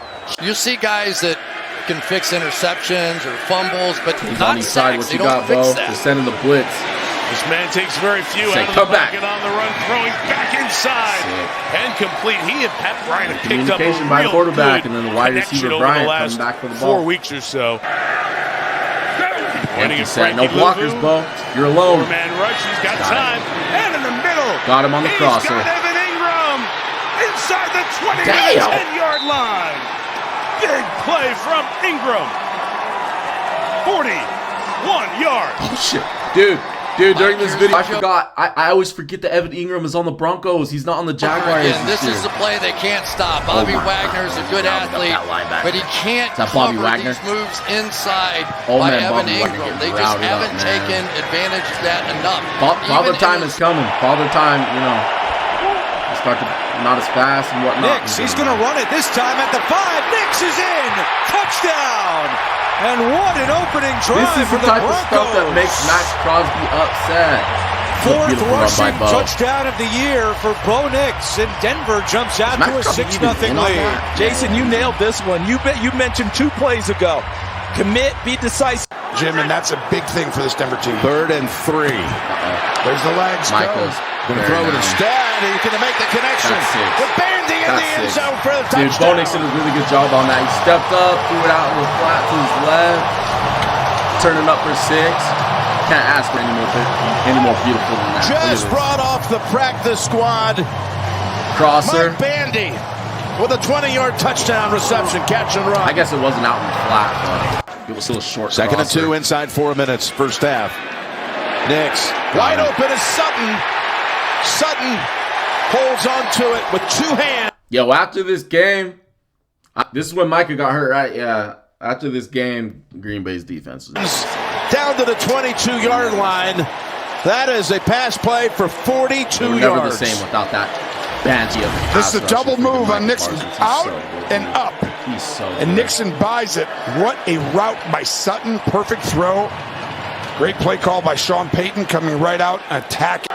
You see guys that can fix interceptions or fumbles, but he's not on the side. sacks. What you got, Bo? They're sending the blitz. This man takes very few out of the pocket on the run, throwing back inside and complete. He and Pat Bryant have picked up a real by quarterback, good and then the wide receiver Bryant coming back for the ball. 4 weeks or so. Empty set, no blockers, Bo. You're alone. Man rush, he's got time, and in the middle, got him on the crosser. He's got Evan Ingram inside the 20 to 10-yard line. Big play from Ingram. 41 yards. Oh, shit. Dude, during this video, I forgot. I always forget that Evan Ingram is on the Broncos. He's not on the Jaguars. Again, this is the play they can't stop. Bobby Wagner's a good athlete, but he can't cover these moves inside by Evan Ingram. They just haven't taken advantage of that enough. Father time is coming. Father time, you know. Start to not as fast and whatnot. Nix, he's going to run it this time at the 5. Nix is in. Touchdown. And what an opening drive for the Broncos. This is the type of stuff that makes Max Crosby upset. Fourth rushing touchdown of the year for Bo Nix, and Denver jumps out to a 6-0 lead. Jason, you nailed this one. You mentioned 2 plays ago. Commit, be decisive. Jim, and that's a big thing for this Denver team. 3rd and 3. There's the legs. Michael's going to throw it instead. He's going to make the connection. With Bandy in the end zone for the touchdown. Dude, Bo Nix did a really good job on that. He stepped up, threw it out in the flat to his left, turning up for 6. Can't ask for any more beautiful than that. Just brought off the practice squad. Crosser. Mike Bandy with a 20-yard touchdown reception, catch and run. I guess it wasn't out in the flat, but it was still a short 2nd and crosser. 2 inside 4 minutes, first half. Nix wide open is Sutton. Sutton holds on to it with 2 hands. Yo, after this game, this is when Micah got hurt, right? Yeah. After this game, Green Bay's defense was down to the 22-yard line. That is a pass play for 42 yards. Never the same without that banshee of a This is a double move on Nixon. Out and up. He's so and good. Nixon buys it. What a route by Sutton. Perfect throw. Great play call by Sean Payton coming right out and attacking.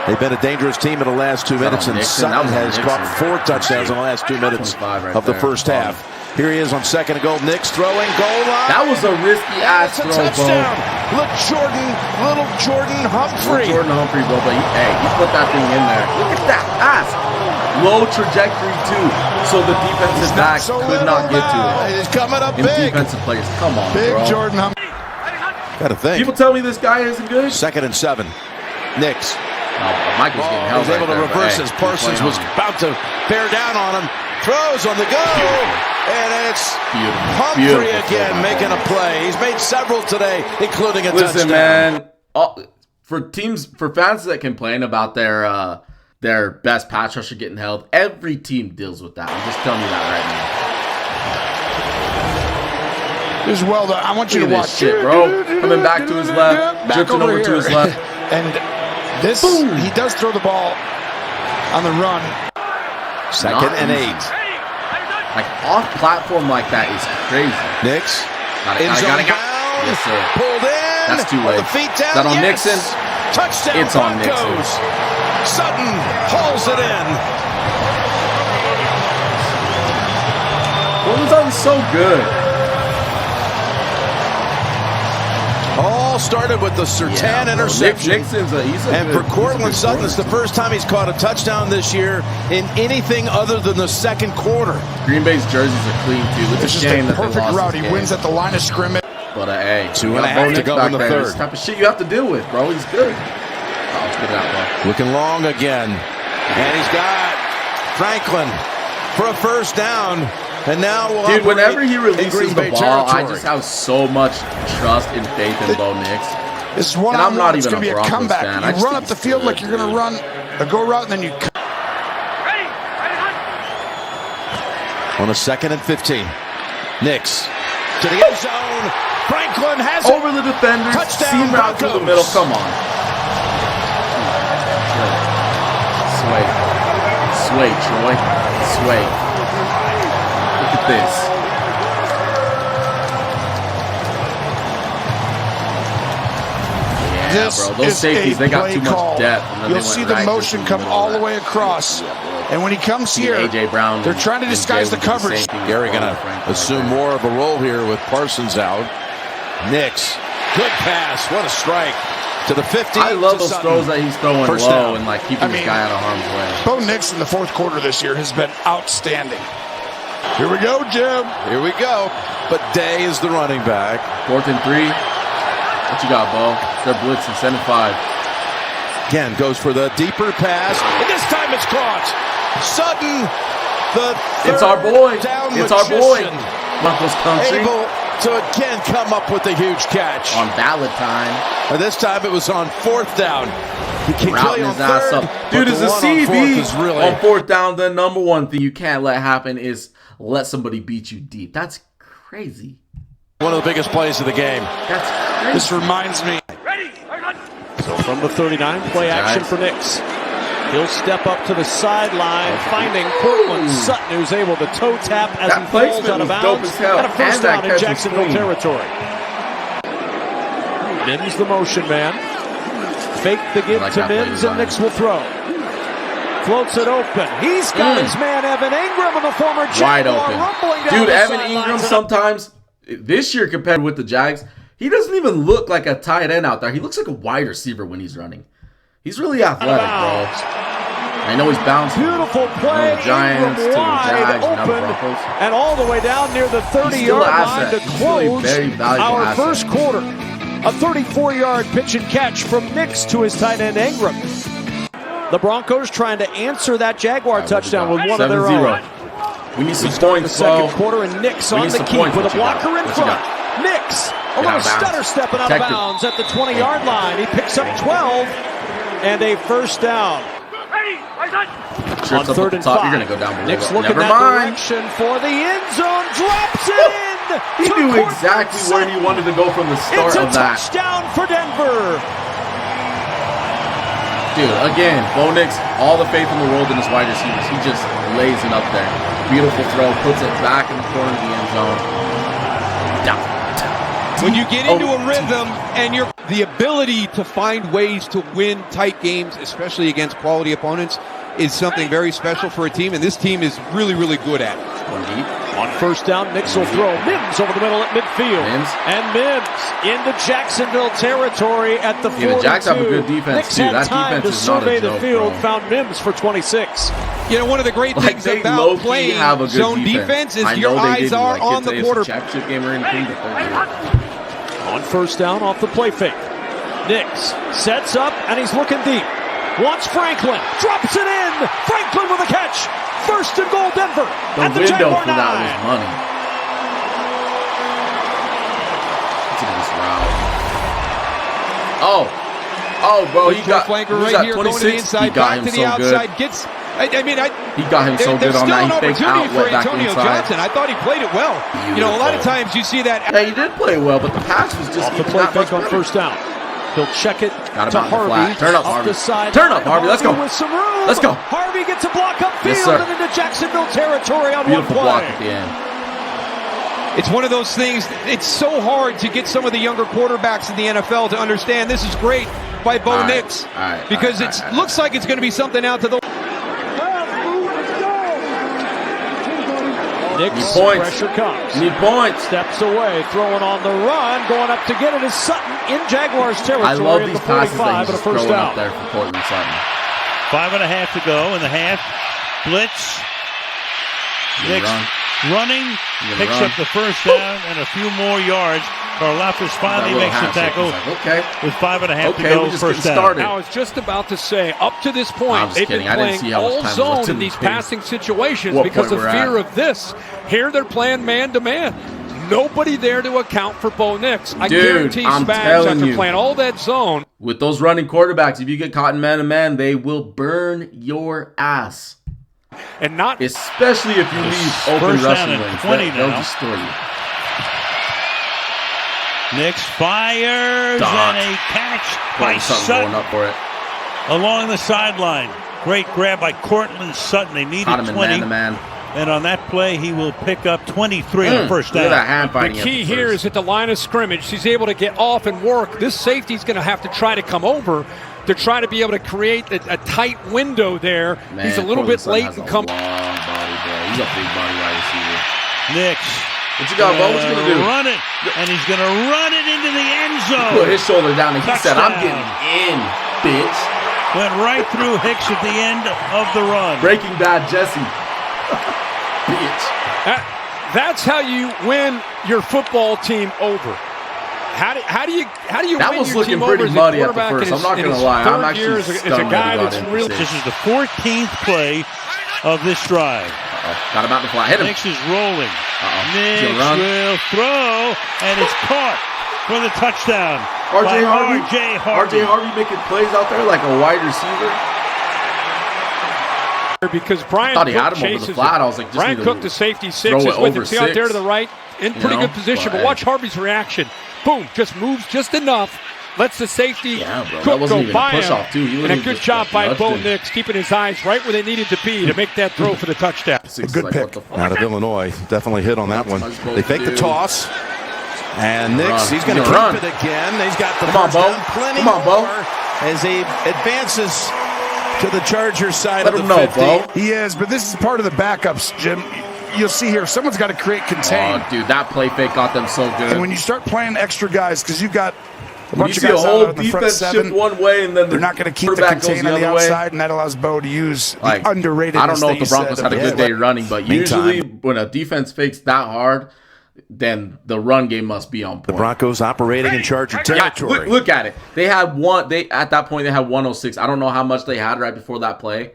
They've been a dangerous team in the last 2 minutes, and Sutton has caught 4 touchdowns in the last 2 minutes of the first half. Here he is on 2nd and goal. Nix throwing, goal line. That was a risky ass throw, touchdown. Little Jordan Humphrey. Jordan Humphrey, bro, but he put that thing in there. Look at that pass. Low trajectory, too. So the defensive back could not get to it. He's coming up and big. Defensive players, come on, big bro. Jordan Humphrey. Got to think. People tell me this guy isn't good. 2nd and 7. Nix. Michael's getting held. He's able to reverse as Parsons was about to bear down on him. Throws on the go. And it's Humphrey again making a play. He's made several today, including a touchdown. Listen, man. For fans that complain about their best pass rusher getting held, every team deals with that. I'm just telling you that right now. This is well done. I want you to watch shit, bro. Coming back to his left, drifting over to his left. And this, he does throw the ball on the run. 2nd and 8. Like off platform like that is crazy. Nix. Got it. Yes, sir. Pulled in. That's 2 ways. Is that on Nixon? Touchdown. It's on Nixon. Sutton hauls it in. Sutton's so good. All started with the Sutton interception. And for Cortland Sutton, it's the first time he's caught a touchdown this year in anything other than the 2nd quarter. Green Bay's jerseys are clean, too. It's a shame that they lost route. this He game. wins at the line of scrimmage. But, hey. 2.5 to go in the 3rd. This type of shit you have to deal with, bro. He's good. Oh, let's get it out, bro. Looking long again. And he's got Franklin for a first down. And now we'll Dude, whenever he releases the ball, territory. I just have so much trust and faith in Bo Nix. This is one and I'm not even it's going to be a comeback. Fan. You run up the field like you're going to run a go route, and then you on a 2nd and 15. Nix to the end zone. Franklin has it. Over the defenders. Touchdown, Seam route through the middle. Come on. Sway, Troy. Sway. Look at this. Yeah, bro. Those safeties, they got too much depth. You'll see the motion come all the way across. And when he comes here, A.J. Brown, they're trying to disguise the coverage. Gary going to assume more of a role here with Parsons out. Nix, good pass. What a strike. To the 50. I love those throws that he's throwing First low down. and like keeping this guy out of harm's way. Bo Nix in the 4th quarter this year has been outstanding. Here we go, Jim. Here we go. But Day is the running back. 4th and 3. What you got, Bo? They're blitzing. Send it 5. Again, goes for the deeper pass. And this time it's caught. Sutton, it's our boy. Down it's our boy. Broncos country. Able to again come up with a huge catch. On ballot time. And this time it was on 4th down. He can kill you on ass 3rd. up. Dude, it's a CB. On 4th down, the number one thing you can't let happen is let somebody beat you deep. That's crazy. One of the biggest plays of the game. That's crazy. This reminds me. So from the 39, play action for Nix. He'll step up to the sideline, finding Cortland Sutton, who's able to toe tap as he falls out of bounds. And a first down in Jacksonville territory. Mims the motion man. Fake the give to Mims, and Nix will throw. Floats it open. He's got his man Evan Ingram, and the former Jaguar rumbling down. Dude, Evan Ingram sometimes, this year compared with the Jags, he doesn't even look like a tight end out there. He looks like a wide receiver when he's running. He's really athletic, bro. I know he's bouncing. Beautiful play. From the Giants to the Jags, open, Broncos. And all the way down near the 30-yard line to close our first quarter. A 34-yard pitch and catch from Nix to his tight end Ingram. The Broncos trying to answer that Jaguar touchdown with one of their own. We need some points, the second quarter, and Nix on the keep with a blocker in front. Nix, a little stutter stepping out of bounds at the 20-yard line. He picks up 12 and a first down. On 3rd and 5. You're going to go down below. Nix looking that direction for the end zone. Drops it in. He knew exactly where he wanted to go from the start of that. It's a touchdown for Denver. Dude, again, Bo Nix, all the faith in the world in his wide receivers. He just lays it up there. Beautiful throw. Puts it back in the corner of the end zone. Down. When you get into a rhythm and the ability to find ways to win tight games, especially against quality opponents, is something very special for a team, and this team is really, really good at it. On first down, Nix will throw. Mims over the middle at midfield. And Mims into Jacksonville territory at the 42. The Jags have a good defense, Nix too. had That time defense to is not a survey joke, the field, bro. found Mims for 26. You know, one of the great things about playing zone defense is your eyes are on the quarterback. On first down, off the play fake. Nix sets up, and he's looking deep. Wants Franklin. Drops it in. Franklin with a catch. First and goal, Denver. The window for that was money. Oh, bro, he got flanker right here going to the inside, back to the outside. He got him so good on that. He faked outlet back inside. Johnson. I thought he played it well. Beautiful. You know, a lot of times you see that. Yeah, he did play well, but the pass was just off the play fake on first down. He'll check it to Harvey. Turn up, Harvey. Turn up, Harvey. Let's go. With some room. Let's go. Harvey gets a block upfield and into Jacksonville territory on beautiful one play. Block at the end. It's one of those things. It's so hard to get some of the younger quarterbacks in the NFL to understand this is great by Bo Nix because it looks like it's going to be something out to the. Nix, pressure comes. Need points. Steps away, throwing on the run, going up to get it is Sutton in Jaguars territory. I love these passes that he's throwing up there for Cortland Sutton. 5.5 to go in the half. Blitz. Nix running, picks up the first down and a few more yards. Karlaftis finally makes the tackle with 5.5 to go, first down. I was just about to say, up to this point, they've been playing all zone in these passing situations because of fear of this. Here they're playing man-to-man. Nobody there to account for Bo Nix. I guarantee Spags, after playing all that zone. With those running quarterbacks, if you get caught in man-to-man, they will burn your ass. And not especially if you leave open rushing lanes. They'll destroy you. Nix fires and a catch by Sutton up for it. Along the sideline. Great grab by Cortland Sutton. They needed 20. Man-to-man. And on that play, he will pick up 23 on the first down. The key here is at the line of scrimmage. He's able to get off and work. This safety's going to have to try to come over to try to be able to create a tight window there. Man, he's a little bit late and come. He's a big body wide receiver. Nix. What you got, Bo? What you going to do? Run it, and he's going to run it into the end zone. He put his shoulder down, and he said, I'm getting in, bitch. Went right through Hicks at the end of the run. Breaking Bad Jesse. Bitch. That's how you win your football team over. How do you that win was your looking team pretty over muddy as a at the quarterback? first. I'm not going to lie. I'm actually as a guy that's really. This is the 14th play of this drive. Got him out the flat. Hit him. Nix is rolling. Nix will throw, and it's caught for the touchdown. RJ Harvey making plays out there like a wide receiver. Because Brian Cook chases it. I was like, Brian Cook, the safety 6, is with him. See out there to the right, in pretty good position. But watch Harvey's reaction. Boom, just moves just enough. Lets the safety Cook go by him. And a good job by Bo Nix, keeping his eyes right where they needed to be to make that throw for the touchdown. A good pick out of Illinois. Definitely hit on that one. They fake the toss. And Nix, he's going to keep it again. He's got the first down. Plenty more as he advances to the Chargers side of the 50. He is, but this is part of the backups, Jim. You'll see here, someone's got to create contain. Oh, dude, that play fake got them so good. And when you start playing extra guys, because you've got a bunch of guys out in the front seven, one way, and then they're not going to keep the contain on the outside, and that allows Bo to use the underrated. I don't know if the Broncos had a good day running, but usually when a defense fakes that hard, then the run game must be on point. The Broncos operating in Charger territory. Yeah, look at it. They had one. At that point they had 106. I don't know how much they had right before that play,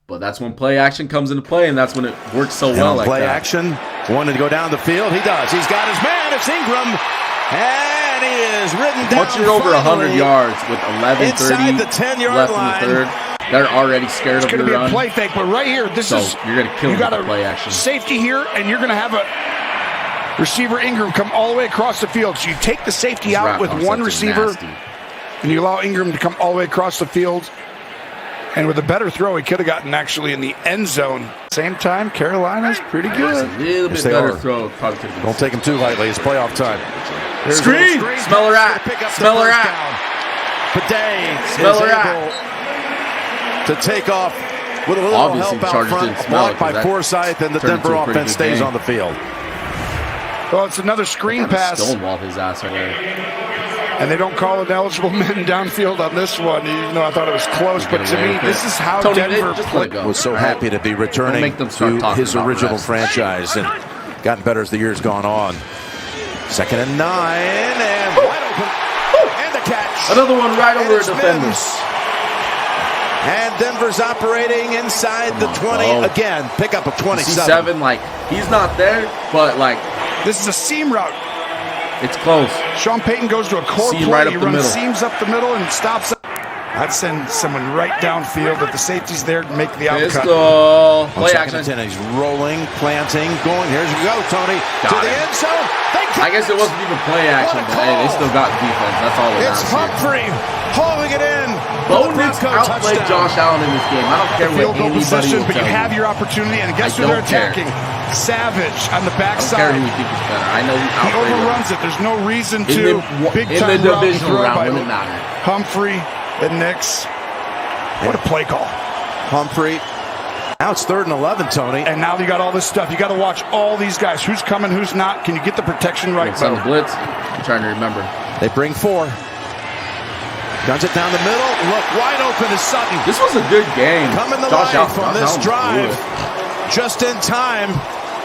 but that's when play action comes into play, and that's when it works so well. Like play action, wanted to go down the field. He does. He's got his man. It's Ingram, and he is ridden down. Once you're over 100 yards with 11:30 inside the 10-yard left line, in the third, they're already scared of your run. It's going to be a play fake, but right here, you're going to kill them with the play action. Safety here, and you're going to have a receiver Ingram come all the way across the field. So you take the safety out with one receiver, and you allow Ingram to come all the way across the field. And with a better throw, he could have gotten actually in the end zone. Same time, Carolina's pretty good. A little bit better throw. Probably could have. Don't take him too lightly. It's playoff time. Screen! Smell her out. Smell her out. Bidet is able to take off with a little help out front. Blocked by Forsythe, and the Denver offense stays on the field. Well, it's another screen pass. Stonewall his ass away. And they don't call it eligible men downfield on this one. Even though I thought it was close, but to me, this is how Denver was so happy to be returning to his original franchise and gotten better as the years gone on. 2nd and 9, and wide open, and the catch. Another one right over a defender. And Denver's operating inside the 20 again. Pick up a 27. Like, he's not there, but like, this is a seam route. It's close. Sean Payton goes to a core play. Right he runs seams up the middle and stops. I'd send someone right downfield if the safety's there to make the outcut. Play action. He's rolling, planting, going. Here you go, Tony. To the end zone. I guess it wasn't even play action, but hey, they still got defense. That's all it matters. It's Humphrey hauling it in. Bo Nix outplayed Josh Allen in this game. I don't care what anybody possession, but you have your opportunity, and guess who they're attacking? Savage on the backside. I don't care who we think is better. I know he overruns it. There's no reason to. Big time in the divisional round, wouldn't matter. Humphrey and Nix. What a play call. Humphrey. Now it's 3rd and 11, Tony. And now you got all this stuff. You got to watch all these guys. Who's coming, who's not. Can you get the protection right? It's on the blitz. I'm trying to remember. They bring 4. Guns it down the middle. Look, wide open is Sutton. This was a good game. Coming to life on this drive. Just in time.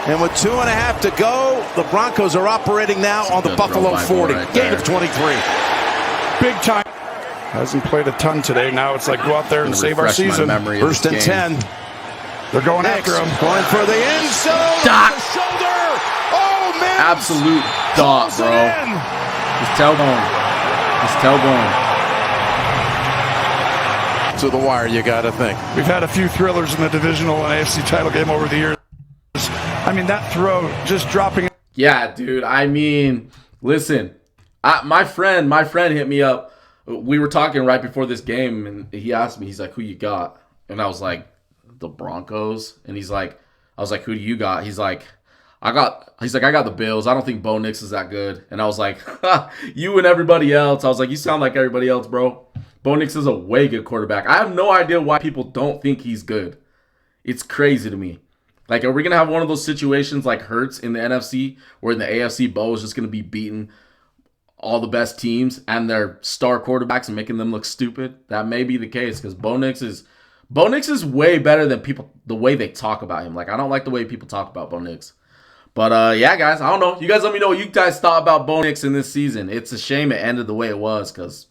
And with 2.5 to go, the Broncos are operating now on the Buffalo 40. Gain of 23. Big time. Hasn't played a ton today. Now it's like go out there and save our season. 1st and 10. They're going after him. Going for the end zone. Dot. The shoulder. Oh, man. Absolute dot, bro. His tail going. His tail going. To the wire, you got to think. We've had a few thrillers in the divisional and AFC title game over the years. I mean, that throw just dropping. Yeah, dude. I mean, listen. My friend hit me up. We were talking right before this game, and he asked me, he's like, who you got? And I was like, the Broncos. And I was like, who do you got? He's like, I got the Bills. I don't think Bo Nix is that good. And I was like, you and everybody else. I was like, you sound like everybody else, bro. Bo Nix is a way good quarterback. I have no idea why people don't think he's good. It's crazy to me. Like, are we going to have one of those situations like Hurts in the NFC, where in the AFC, Bo is just going to be beating all the best teams and their star quarterbacks and making them look stupid? That may be the case, because Bo Nix is way better than people, the way they talk about him. Like, I don't like the way people talk about Bo Nix. But, yeah, guys, I don't know. You guys let me know what you guys thought about Bo Nix in this season. It's a shame it ended the way it was, because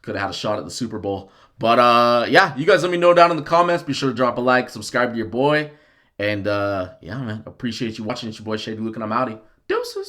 could have had a shot at the Super Bowl. But, yeah, you guys let me know down in the comments. Be sure to drop a like, subscribe to your boy. And yeah, man, appreciate you watching. It's your boy Shady Luke, and I'm outie. Deuces.